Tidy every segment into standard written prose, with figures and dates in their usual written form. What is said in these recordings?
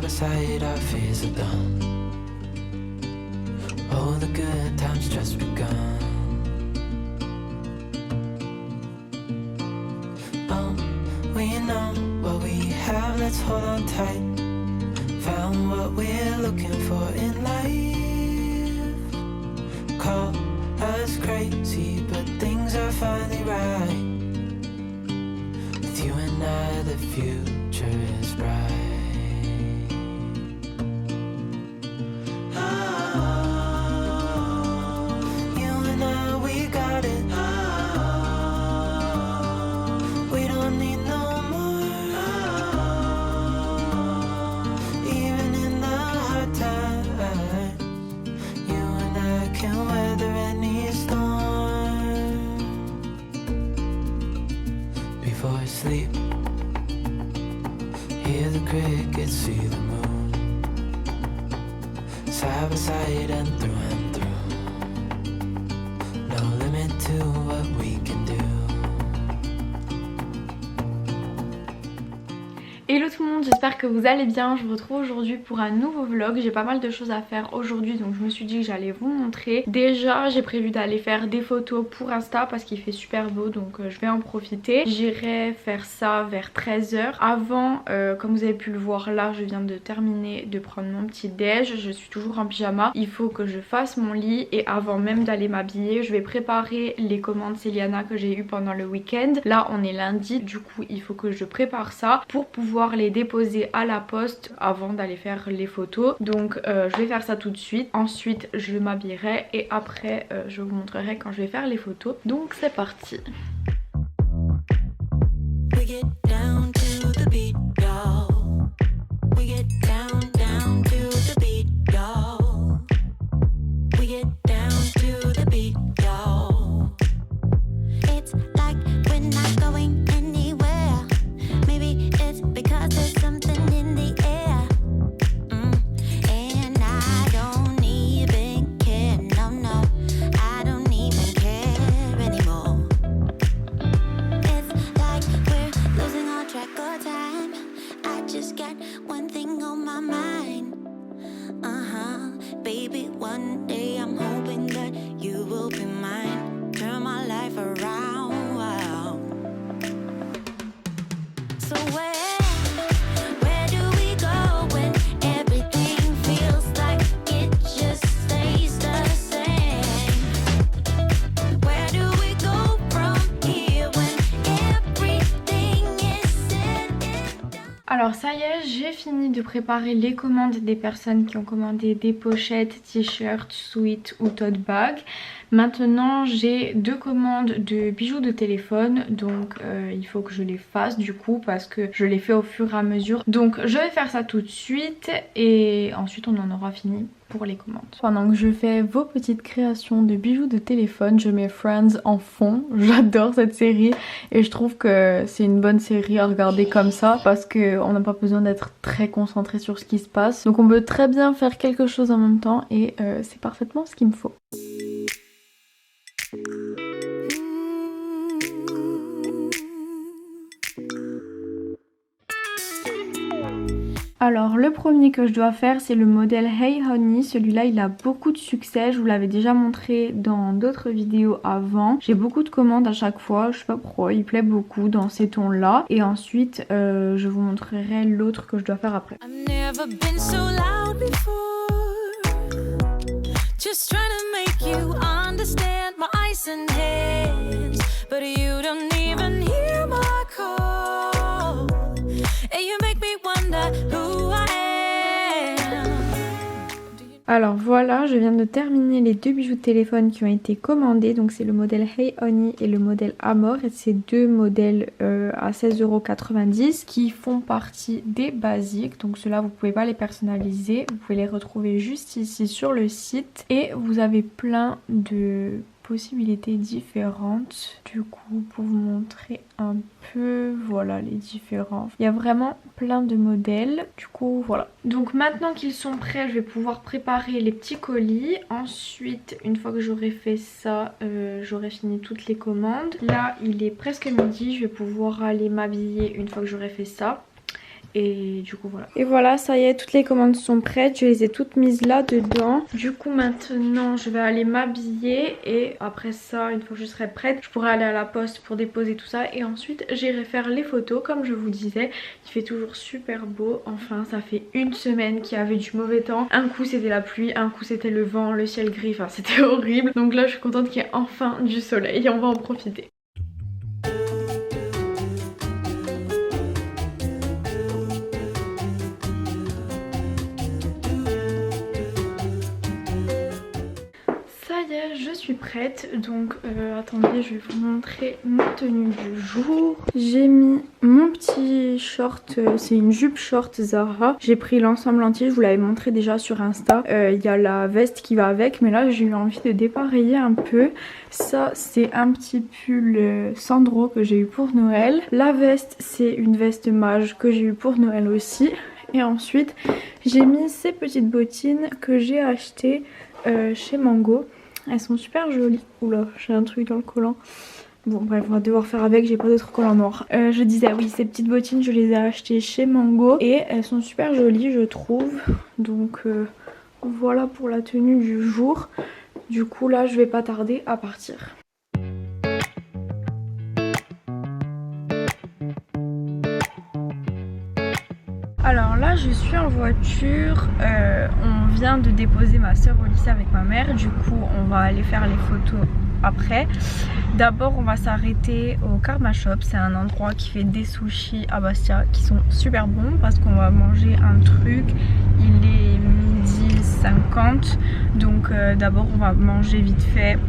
by side, our fears are done. Oh, the good times just begun. Oh, we know what we have, let's hold on tight. Found what we're looking for in life. Call us crazy, but things are finally right. With you and I, the future is bright. Sleep, hear the crickets, see the moon, side by side and through, no limit to what we can do. Hello tout le monde, j'espère que vous allez bien. Je vous retrouve aujourd'hui pour un nouveau vlog. J'ai pas mal de choses à faire aujourd'hui, donc je me suis dit que j'allais vous montrer. Déjà j'ai prévu d'aller faire des photos pour Insta parce qu'il fait super beau, donc je vais en profiter. J'irai faire ça vers 13 h. Avant, comme vous avez pu le voir là, je viens de terminer de prendre mon petit déj. Je suis toujours en pyjama. Il faut que je fasse mon lit et avant même d'aller m'habiller, je vais préparer les commandes Celiana que j'ai eues pendant le week-end. Là on est lundi, du coup il faut que je prépare ça pour pouvoir les déposer à la poste avant d'aller faire les photos. Donc je vais faire ça tout de suite. Ensuite je m'habillerai et après je vous montrerai quand je vais faire les photos. Donc c'est parti. Alors ça y est, j'ai fini de préparer les commandes des personnes qui ont commandé des pochettes, t-shirts, sweats ou tote bags. Maintenant j'ai 2 commandes de bijoux de téléphone, donc il faut que je les fasse du coup parce que je les fais au fur et à mesure. Donc je vais faire ça tout de suite et ensuite on en aura fini pour les commandes. Pendant que je fais vos petites créations de bijoux de téléphone, je mets Friends en fond. J'adore cette série et je trouve que c'est une bonne série à regarder comme ça parce qu'on n'a pas besoin d'être très concentré sur ce qui se passe. Donc on peut très bien faire quelque chose en même temps et c'est parfaitement ce qu'il me faut. Alors le premier que je dois faire c'est le modèle Hey Honey. Celui-là il a beaucoup de succès, je vous l'avais déjà montré dans d'autres vidéos avant. J'ai beaucoup de commandes à chaque fois, je sais pas pourquoi, il plaît beaucoup dans ces tons là. Et ensuite je vous montrerai l'autre que je dois faire après. Alors voilà, je viens de terminer les 2 bijoux de téléphone qui ont été commandés. Donc c'est le modèle Hey Honey et le modèle Amor. Et c'est 2 modèles à 16,90 € qui font partie des basiques. Donc ceux-là vous pouvez pas les personnaliser. Vous pouvez les retrouver juste ici sur le site. Et vous avez plein de possibilités différentes. Du coup pour vous montrer un peu, voilà les différents. Il y a vraiment plein de modèles. Du coup voilà. Donc maintenant qu'ils sont prêts, je vais pouvoir préparer les petits colis. Ensuite, une fois que j'aurai fait ça, j'aurai fini toutes les commandes. Là il est presque midi, je vais pouvoir aller m'habiller une fois que j'aurai fait ça. Et du coup voilà. Et voilà, ça y est, toutes les commandes sont prêtes. Je les ai toutes mises là dedans. Du coup maintenant je vais aller m'habiller. Et après ça, une fois que je serai prête, je pourrai aller à la poste pour déposer tout ça. Et ensuite j'irai faire les photos. Comme je vous disais, il fait toujours super beau. Enfin ça fait une semaine qu'il y avait du mauvais temps. Un coup c'était la pluie, un coup c'était le vent, le ciel gris. Enfin c'était horrible. Donc là je suis contente qu'il y ait enfin du soleil. Et on va en profiter. Je suis prête, donc attendez, je vais vous montrer ma tenue du jour. J'ai mis mon petit short, c'est une jupe short Zara. J'ai pris l'ensemble entier, je vous l'avais montré déjà sur Insta. Il y a la veste qui va avec, mais là j'ai eu envie de dépareiller un peu. Ça c'est un petit pull Sandro que j'ai eu pour Noël. La veste c'est une veste mage que j'ai eu pour Noël aussi. Et ensuite j'ai mis ces petites bottines que j'ai achetées chez Mango. Elles sont super jolies. Oula, j'ai un truc dans le collant. Bon bref, on va devoir faire avec, j'ai pas d'autres collants noirs. Je disais oui, ces petites bottines je les ai achetées chez Mango. Et elles sont super jolies je trouve. Donc voilà pour la tenue du jour. Du coup là je vais pas tarder à partir. Alors là je suis en voiture, on vient de déposer ma soeur au lycée avec ma mère, du coup on va aller faire les photos après. D'abord on va s'arrêter au Karma Shop, c'est un endroit qui fait des sushis à Bastia qui sont super bons parce qu'on va manger un truc, il est 12h50, donc d'abord on va manger vite fait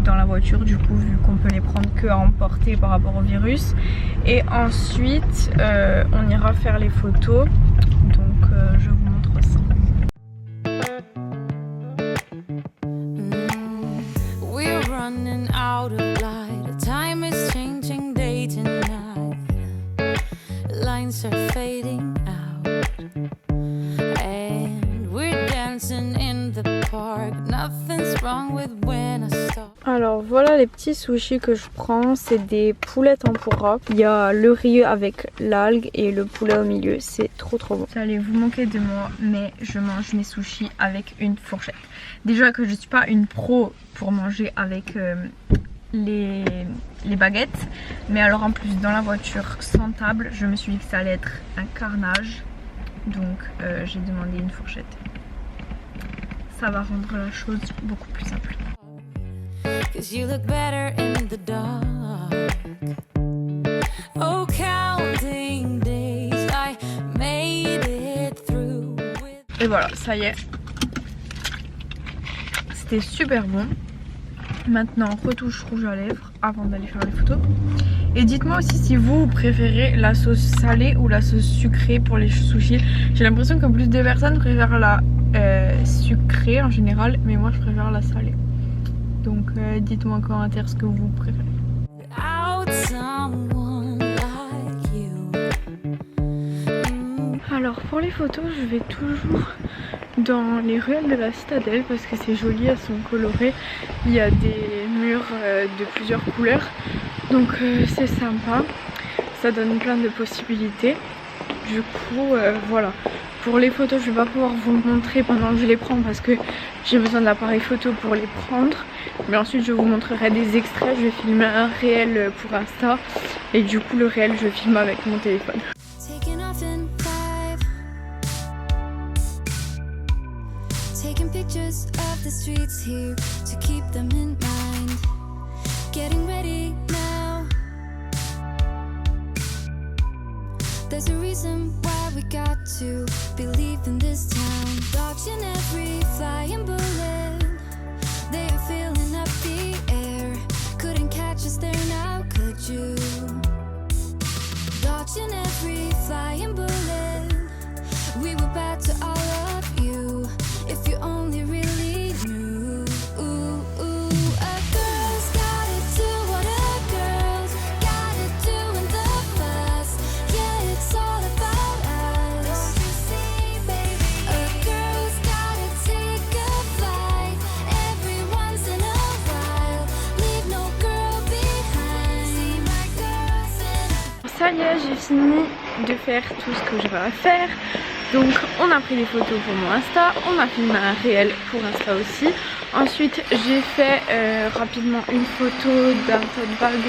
dans la voiture du coup vu qu'on peut les prendre que à emporter par rapport au virus, et ensuite on ira faire les photos, donc je vous montre ça. We're running out of light, time is changing day to night, lines are fading out and we're dancing in the park, nothing's wrong with when I stop. Alors voilà les petits sushis que je prends, c'est des poulets tempura. Il y a le riz avec l'algue et le poulet au milieu, c'est trop bon. Vous allez vous moquer de moi, mais je mange mes sushis avec une fourchette. Déjà que je suis pas une pro pour manger avec les baguettes, mais alors en plus dans la voiture sans table, je me suis dit que ça allait être un carnage, donc j'ai demandé une fourchette. Ça va rendre la chose beaucoup plus simple. Cause you look better in the dark. Oh, counting days, I made it through. Et voilà, ça y est. C'était super bon. Maintenant, retouche rouge à lèvres avant d'aller faire les photos. Et dites-moi aussi si vous préférez la sauce salée ou la sauce sucrée pour les sushis. J'ai l'impression que plus de personnes préfèrent la sucrée en général, mais moi je préfère la salée. Donc dites-moi en commentaire ce que vous préférez. Alors pour les photos, je vais toujours dans les ruelles de la citadelle parce que c'est joli, elles sont colorées. Il y a des murs de plusieurs couleurs, donc c'est sympa. Ça donne plein de possibilités. Du coup voilà. Pour les photos, je vais pas pouvoir vous montrer pendant que je les prends parce que j'ai besoin de l'appareil photo pour les prendre. Mais ensuite je vous montrerai des extraits, je vais filmer un réel pour Insta. Et du coup le réel je filme avec mon téléphone. There's a reason why we got to believe in this town. Dodging every flying bullet, they are filling up the air. Couldn't catch us there now, could you? Dodging every flying bullet, we were bad to all of you. If you only really knew. A girl's gotta do what a girl's gotta do in the past. Yeah, it's all about us. Don't you see, baby? A girl's gotta take a y est, j'ai fini de faire tout ce que j'avais à faire. Donc on a pris des photos pour mon Insta, on a filmé un réel pour Insta aussi. Ensuite j'ai fait rapidement une photo d'un tote bag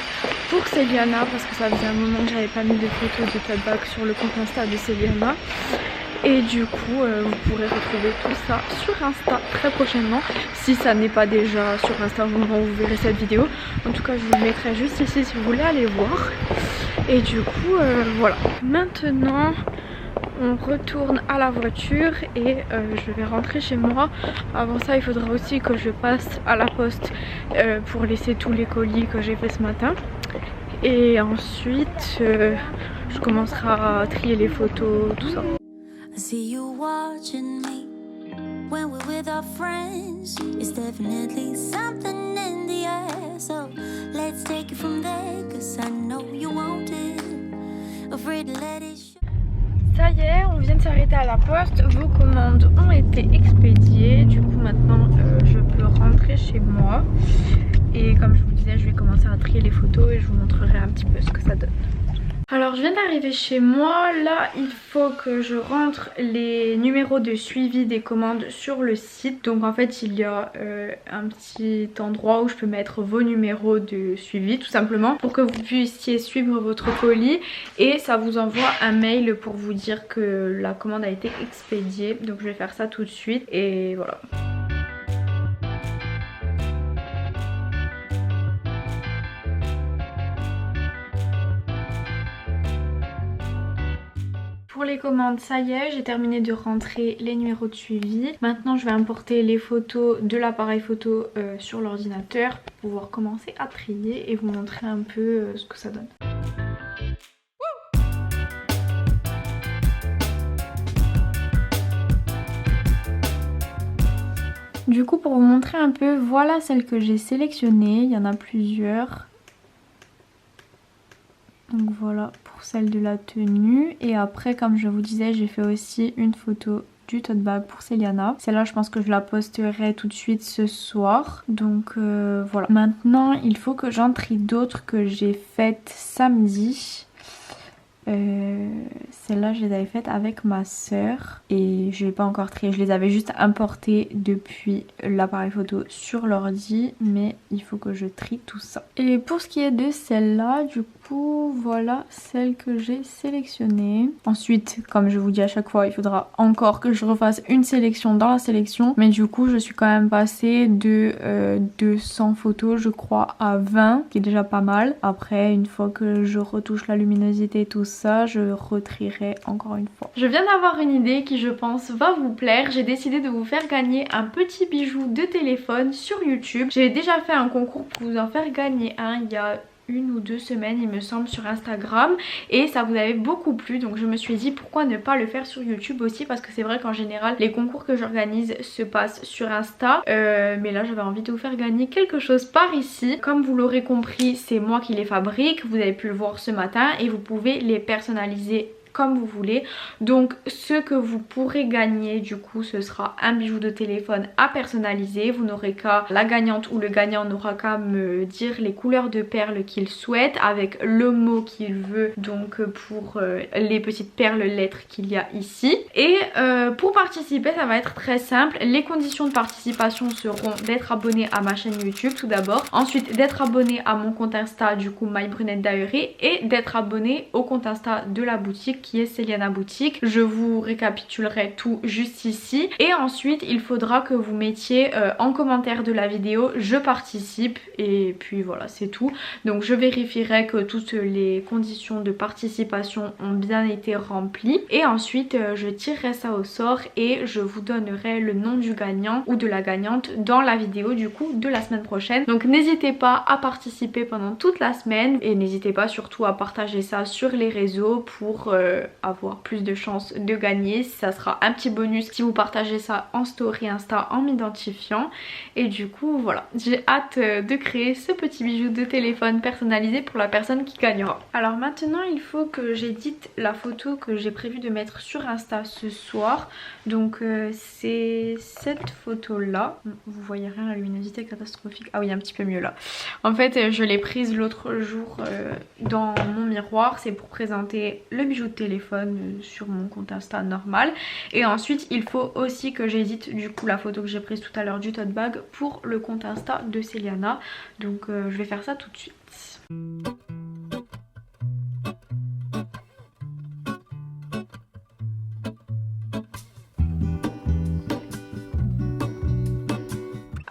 pour Céliana parce que ça faisait un moment que j'avais pas mis de photos de tote bag sur le compte Insta de Céliana. Et du coup vous pourrez retrouver tout ça sur Insta très prochainement, si ça n'est pas déjà sur Insta au moment où vous verrez cette vidéo. En tout cas je vous le mettrai juste ici si vous voulez aller voir. Et du coup voilà, maintenant on retourne à la voiture et je vais rentrer chez moi. Avant ça il faudra aussi que je passe à la poste pour laisser tous les colis que j'ai fait ce matin. Et ensuite je commencerai à trier les photos, tout ça. I see you watching me when we're with our friends. It's definitely something in the air. So let's take it from there, 'cause I know you want it. Afraid to let it show. Ça y est, on vient de s'arrêter à la poste. Vos commandes ont été expédiées. Du coup maintenant je peux rentrer chez moi. Et comme je vous disais, je vais commencer à trier les photos et je vous montrerai un petit peu ce que ça donne. Alors je viens d'arriver chez moi, là il faut que je rentre les numéros de suivi des commandes sur le site. Donc en fait il y a un petit endroit où je peux mettre vos numéros de suivi tout simplement pour que vous puissiez suivre votre colis. Et ça vous envoie un mail pour vous dire que la commande a été expédiée. Donc je vais faire ça tout de suite et voilà. Pour les commandes, ça y est, j'ai terminé de rentrer les numéros de suivi. Maintenant, je vais importer les photos de l'appareil photo sur l'ordinateur pour pouvoir commencer à trier et vous montrer un peu ce que ça donne. Du coup, pour vous montrer un peu, voilà celle que j'ai sélectionnée. Il y en a plusieurs. Donc voilà pour celle de la tenue. Et après, comme je vous disais, j'ai fait aussi une photo du tote bag pour Céliana. Celle-là, je pense que je la posterai tout de suite ce soir. Donc voilà. Maintenant, il faut que j'en trie d'autres que j'ai faites samedi. Celles-là je les avais faites avec ma soeur et je n'ai pas encore trié, je les avais juste importées depuis l'appareil photo sur l'ordi, mais il faut que je trie tout ça. Et pour ce qui est de celle-là, du coup voilà celle que j'ai sélectionnée. Ensuite, comme je vous dis à chaque fois, il faudra encore que je refasse une sélection dans la sélection, mais du coup je suis quand même passée de 200 photos je crois à 20, qui est déjà pas mal. Après, une fois que je retouche la luminosité et tout ça, je retrierai encore une fois. Je viens d'avoir une idée qui je pense va vous plaire. J'ai décidé de vous faire gagner un petit bijou de téléphone sur YouTube. J'ai déjà fait un concours pour vous en faire gagner un il y a 1 ou 2 semaines il me semble sur Instagram et ça vous avait beaucoup plu, donc je me suis dit pourquoi ne pas le faire sur YouTube aussi, parce que c'est vrai qu'en général les concours que j'organise se passent sur Insta, mais là j'avais envie de vous faire gagner quelque chose par ici. Comme vous l'aurez compris, c'est moi qui les fabrique, vous avez pu le voir ce matin, et vous pouvez les personnaliser comme vous voulez. Donc ce que vous pourrez gagner du coup, ce sera un bijou de téléphone à personnaliser. Vous n'aurez qu'à, la gagnante ou le gagnant n'aura qu'à me dire les couleurs de perles qu'il souhaite avec le mot qu'il veut, donc pour les petites perles lettres qu'il y a ici. Et pour participer, ça va être très simple. Les conditions de participation seront d'être abonné à ma chaîne YouTube tout d'abord, ensuite d'être abonné à mon compte Insta du coup My Brunette Diary, et d'être abonné au compte Insta de la boutique qui est Céliana Boutique. Je vous récapitulerai tout juste ici. Et ensuite il faudra que vous mettiez en commentaire de la vidéo je participe, et puis voilà, c'est tout. Donc je vérifierai que toutes les conditions de participation ont bien été remplies, et ensuite je tirerai ça au sort et je vous donnerai le nom du gagnant ou de la gagnante dans la vidéo du coup de la semaine prochaine. Donc n'hésitez pas à participer pendant toute la semaine, et n'hésitez pas surtout à partager ça sur les réseaux pour avoir plus de chances de gagner. Ça sera un petit bonus si vous partagez ça en story Insta en m'identifiant. Et du coup voilà, j'ai hâte de créer ce petit bijou de téléphone personnalisé pour la personne qui gagnera. Alors maintenant il faut que j'édite la photo que j'ai prévu de mettre sur Insta ce soir. Donc c'est cette photo là. Vous voyez rien, la luminosité est catastrophique. Ah oui, un petit peu mieux là. En fait je l'ai prise l'autre jour dans mon miroir. C'est pour présenter le bijou de téléphone sur mon compte Insta normal. Et ensuite il faut aussi que j'édite du coup la photo que j'ai prise tout à l'heure du tote bag pour le compte Insta de Céliana. Donc je vais faire ça tout de suite.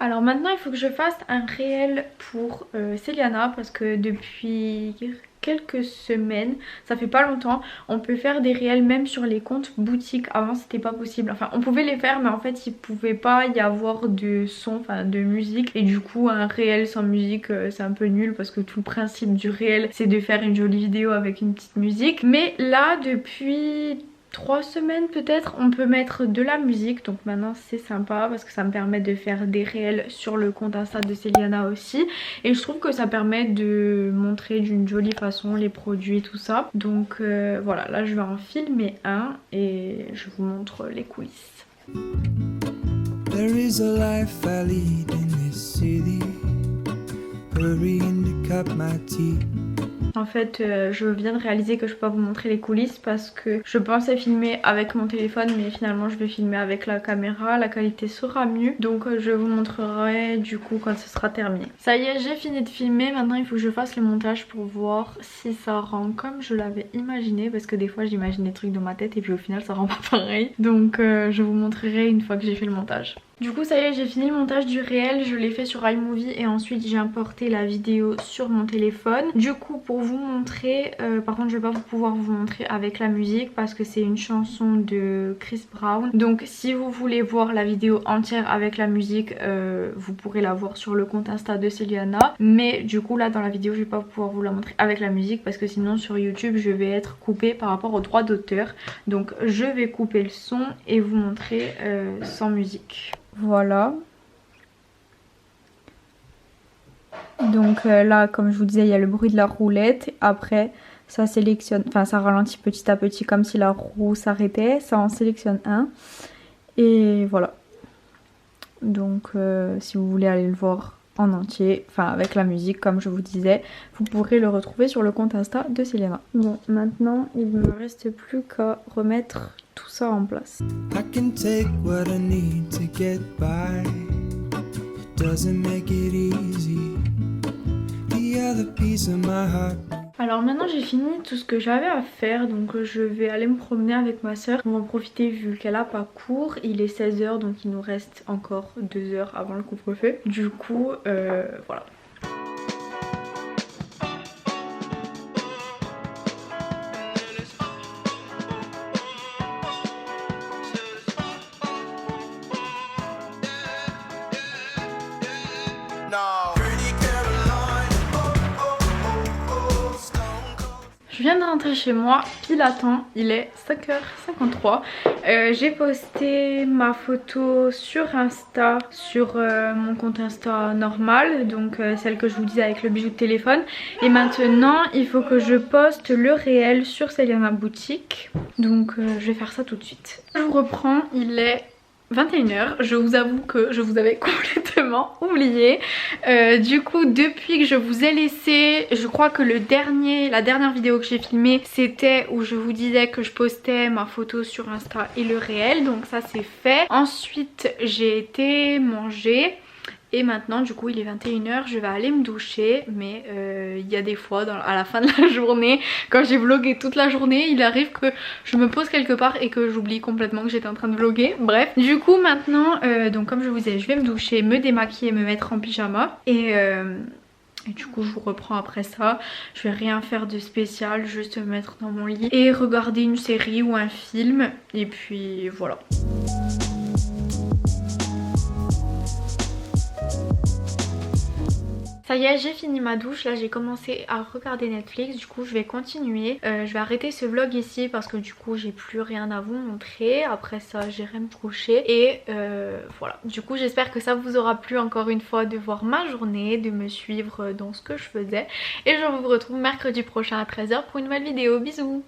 Alors maintenant il faut que je fasse un réel pour Céliana parce que depuis quelques semaines, ça fait pas longtemps, on peut faire des réels même sur les comptes boutiques. Avant c'était pas possible, enfin on pouvait les faire mais en fait il pouvait pas y avoir de son, enfin de musique, et du coup un réel sans musique c'est un peu nul parce que tout le principe du réel c'est de faire une jolie vidéo avec une petite musique. Mais là depuis 3 semaines peut-être on peut mettre de la musique, donc maintenant c'est sympa parce que ça me permet de faire des réels sur le compte Insta de Céliana aussi, et je trouve que ça permet de montrer d'une jolie façon les produits tout ça. Donc voilà, là je vais en filmer un et je vous montre les coulisses. There is a life I lead in this city. Hurrying to cup my tea. En fait je viens de réaliser que je peux pas vous montrer les coulisses parce que je pensais filmer avec mon téléphone mais finalement je vais filmer avec la caméra, la qualité sera mieux, donc je vous montrerai du coup quand ce sera terminé. Ça y est, j'ai fini de filmer, maintenant il faut que je fasse le montage pour voir si ça rend comme je l'avais imaginé, parce que des fois j'imagine des trucs dans ma tête et puis au final ça rend pas pareil, donc je vous montrerai une fois que j'ai fait le montage. Du coup ça y est, j'ai fini le montage du réel, je l'ai fait sur iMovie et ensuite j'ai importé la vidéo sur mon téléphone. Du coup pour vous montrer, par contre je vais pas pouvoir vous montrer avec la musique parce que c'est une chanson de Chris Brown. Donc si vous voulez voir la vidéo entière avec la musique, vous pourrez la voir sur le compte Insta de Céliana. Mais du coup là dans la vidéo je vais pas pouvoir vous la montrer avec la musique parce que sinon sur YouTube je vais être coupée par rapport aux droits d'auteur. Donc je vais couper le son et vous montrer sans musique. Voilà. Donc là comme je vous disais il y a le bruit de la roulette. Après ça sélectionne, enfin ça ralentit petit à petit comme si la roue s'arrêtait. Ça en sélectionne un. Et voilà. Donc si vous voulez aller le voir en entier, enfin avec la musique comme je vous disais, vous pourrez le retrouver sur le compte Insta de Céliana. Bon, maintenant il ne me reste plus qu'à remettre tout ça en place. I can take what I need to get by. It doesn't make it easy. The other piece of my heart. Alors maintenant j'ai fini tout ce que j'avais à faire, donc je vais aller me promener avec ma soeur. On va en profiter vu qu'elle a pas cours. Il est 16 h donc il nous reste encore 2 heures avant le couvre-feu. Du coup voilà. Je viens de rentrer chez moi, pile à temps, il est 5h53. J'ai posté ma photo sur Insta, sur mon compte Insta normal, donc celle que je vous disais avec le bijou de téléphone. Et maintenant, il faut que je poste le réel sur Céliana Boutique. Donc je vais faire ça tout de suite. Je vous reprends, il est 21 h, je vous avoue que je vous avais complètement oublié. Du coup depuis que je vous ai laissé, je crois que la dernière vidéo que j'ai filmée c'était où je vous disais que je postais ma photo sur Insta et le réel, donc ça c'est fait. Ensuite j'ai été manger. Et maintenant du coup il est 21 h, je vais aller me doucher. Mais il y a des fois à la fin de la journée, quand j'ai vlogué toute la journée, il arrive que je me pose quelque part et que j'oublie complètement que j'étais en train de vlogger. Bref, du coup maintenant donc comme je vous disais, je vais me doucher, me démaquiller, me mettre en pyjama. Et du coup je vous reprends après ça. Je vais rien faire de spécial, juste me mettre dans mon lit et regarder une série ou un film. Et puis voilà. Ça y est, j'ai fini ma douche, là j'ai commencé à regarder Netflix, du coup je vais continuer. Je vais arrêter ce vlog ici parce que du coup j'ai plus rien à vous montrer. Après ça j'irai me coucher et voilà. Du coup j'espère que ça vous aura plu encore une fois de voir ma journée, de me suivre dans ce que je faisais. Et je vous retrouve mercredi prochain à 13 h pour une nouvelle vidéo. Bisous.